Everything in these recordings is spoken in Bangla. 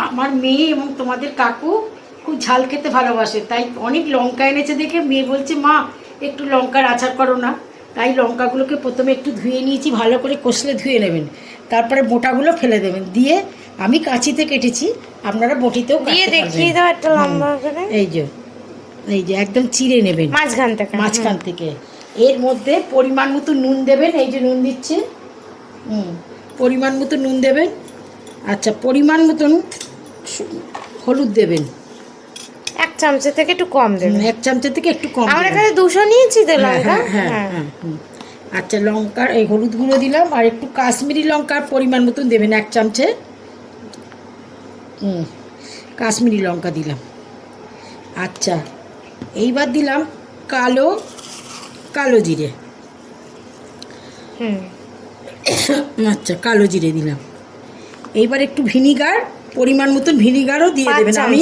আমার মেয়ে এবং তোমাদের কাকু খুব ঝাল খেতে ভালোবাসে, তাই অনেক লঙ্কা এনেছে দেখে মেয়ে বলছে মা একটু লঙ্কার আচার করো না। তাই লঙ্কাগুলোকে প্রথমে একটু ধুয়ে নিয়েছি, ভালো করে কষলে ধুয়ে নেবেন, তারপরে বোটাগুলো ফেলে দেবেন, দিয়ে আমি কাঁচিতে কেটেছি, আপনারা বটিতেও দিয়ে দেখিয়ে দাও একটা লম্বা করে। এই যে একদম চিড়ে নেবেন মাঝখান থেকে। এর মধ্যে পরিমাণ মতো নুন দেবেন, এই যে নুন দিচ্ছি, পরিমাণ মতো নুন দেবেন। আচ্ছা, পরিমাণ মতন হলুদ দেবেন, 1 চামচের থেকে একটু কম দেবেন। 1 চামচের থেকে একটু কম। আমরা এখানে 200 নিয়েছি তো লঙ্কা। হ্যাঁ। আচ্ছা, লঙ্কার এই হলুদ গুঁড়ো দিলাম, আর একটু কাশ্মীরি লঙ্কার পরিমাণ মতন দেবেন 1 চামচে। কাশ্মীরি লঙ্কা দিলাম। আচ্ছা, এইবার দিলাম কালো জিরে। আচ্ছা, কালো জিরে দিলাম। এইবার একটু ভিনিগার, পরিমাণ মতন ভিনিগারও দিয়ে দেবেন। আমি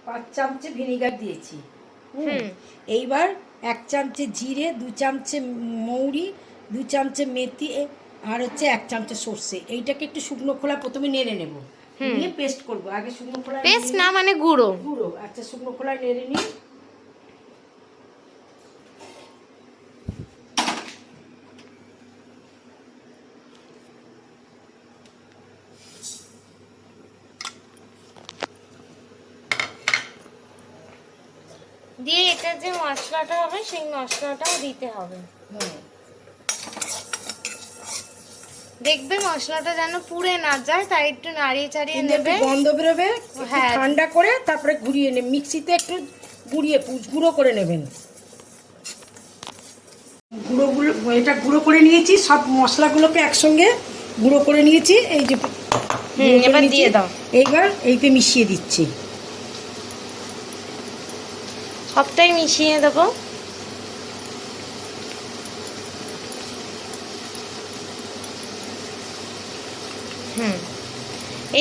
5 চামচে ভিনিগার দিয়েছি। এইবার 1 চামচে জিরে, 2 চামচে মৌরি, 2 চামচে মেথি, আর হচ্ছে 1 চামচে সর্ষে। এইটাকে একটু শুকনো খোলা প্রথমে নেড়ে নেব, নিয়ে পেস্ট করব। আগে শুকনো খোলা পেস্ট না, মানে গুঁড়ো। আচ্ছা, শুকনো খোলা নেড়ে নিই। দিয়ে এটা যে মশলাটা হবে সেই মশলাটাও দিতে হবে। দেখবে মশলাটা যেন পুড়ে না যায়, তাই একটু নাড়িয়ে চাড়িয়ে নেবে, গন্ধ বেরোবে। হ্যাঁ, ঠান্ডা করে তারপরে ঘুরিয়ে নেবে, মিক্সিতে একটু গুঁড়ো করে নেবেন। এটা গুঁড়ো করে নিয়েছি, সব মশলাগুলোকে একসঙ্গে গুঁড়ো করে নিয়েছি। এই যে এবার দিয়ে দাও। এইবার এইতে মিশিয়ে দিচ্ছি, সবটাই মিশিয়ে দেবো।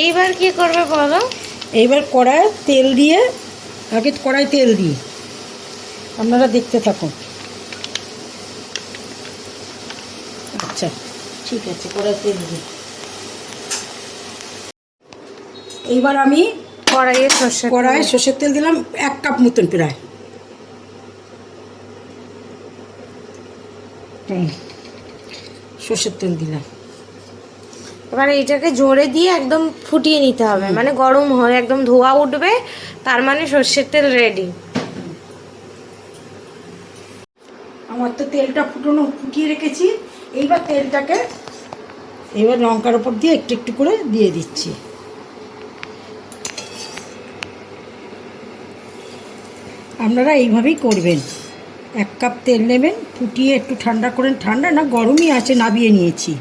এইবার কি করবে বলো? এইবার কড়াই তেল দিয়ে, আগে কড়াই তেল দিই, আপনারা দেখতে থাকুন। আচ্ছা, ঠিক আছে, কড়াই তেল দিই। এইবার আমি কড়াইয়ে সর্ষের তেল দিলাম 1 কাপ মতন প্রায়। সর্ষের তেল দিলাম। এবার এইটাকে জোরে দিয়ে একদম ফুটিয়ে নিতে হবে, মানে গরম হয়ে একদম ধোঁয়া উঠবে, তার মানে সর্ষের তেল রেডি। আমার তো তেলটা ফুটিয়ে রেখেছি। এইবার তেলটাকে লঙ্কার উপর দিয়ে একটু একটু করে দিয়ে দিচ্ছি। আপনারা এইভাবেই করবেন। 1 কাপ তেল নেবেন, ফুটিয়ে একটু ঠান্ডা করেন, ঠান্ডা না গরমই আছে, নাবিয়ে নিয়েছি,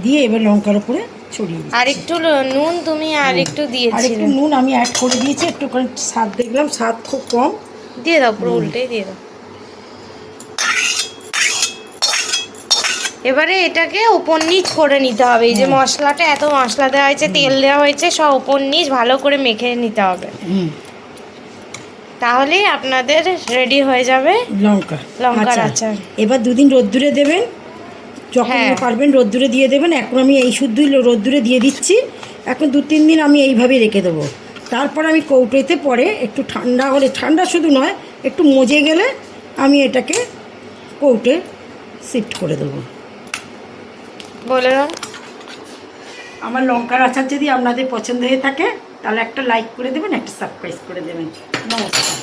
দিয়ে এবার লঙ্কার উপরে ছড়িয়ে দিচ্ছি। আর একটু নুন তুমি আর একটু দিয়েছি, আর একটু নুন আমি অ্যাড করে দিয়েছি, একটু করে স্বাদ দেখলাম, স্বাদ খুব কম, দিয়ে দাও, পুরো উল্টে দিয়ে দাও। এবারে এটাকে উপর নিচ করে নিতে হবে। এই যে মশলাটা, এত মশলা দেওয়া হয়েছে, তেল দেওয়া হয়েছে, সব উপর নিচ ভালো করে মেখে নিতে হবে। তাহলেই আপনাদের রেডি হয়ে যাবে লঙ্কার আচার। এবার 2 দিন রোদ্দুরে দেবেন, যখন পারবেন রোদ্দুরে দিয়ে দেবেন। এখন আমি এই শুদ্ধই রোদ্দুরে দিয়ে দিচ্ছি। এখন 2-3 দিন আমি এইভাবেই রেখে দেবো। তারপর আমি কৌটোতে পরে একটু ঠান্ডা হলে, ঠান্ডা শুধু নয়, একটু মজে গেলে আমি এটাকে কৌটে শিফট করে দেবো। বলে দাও। আমার লঙ্কার আচার যদি আপনাদের পছন্দ হয়ে থাকে, তাহলে একটা লাইক করে দেবেন, একটা সাবস্ক্রাইব করে দেবেন। নমস্কার।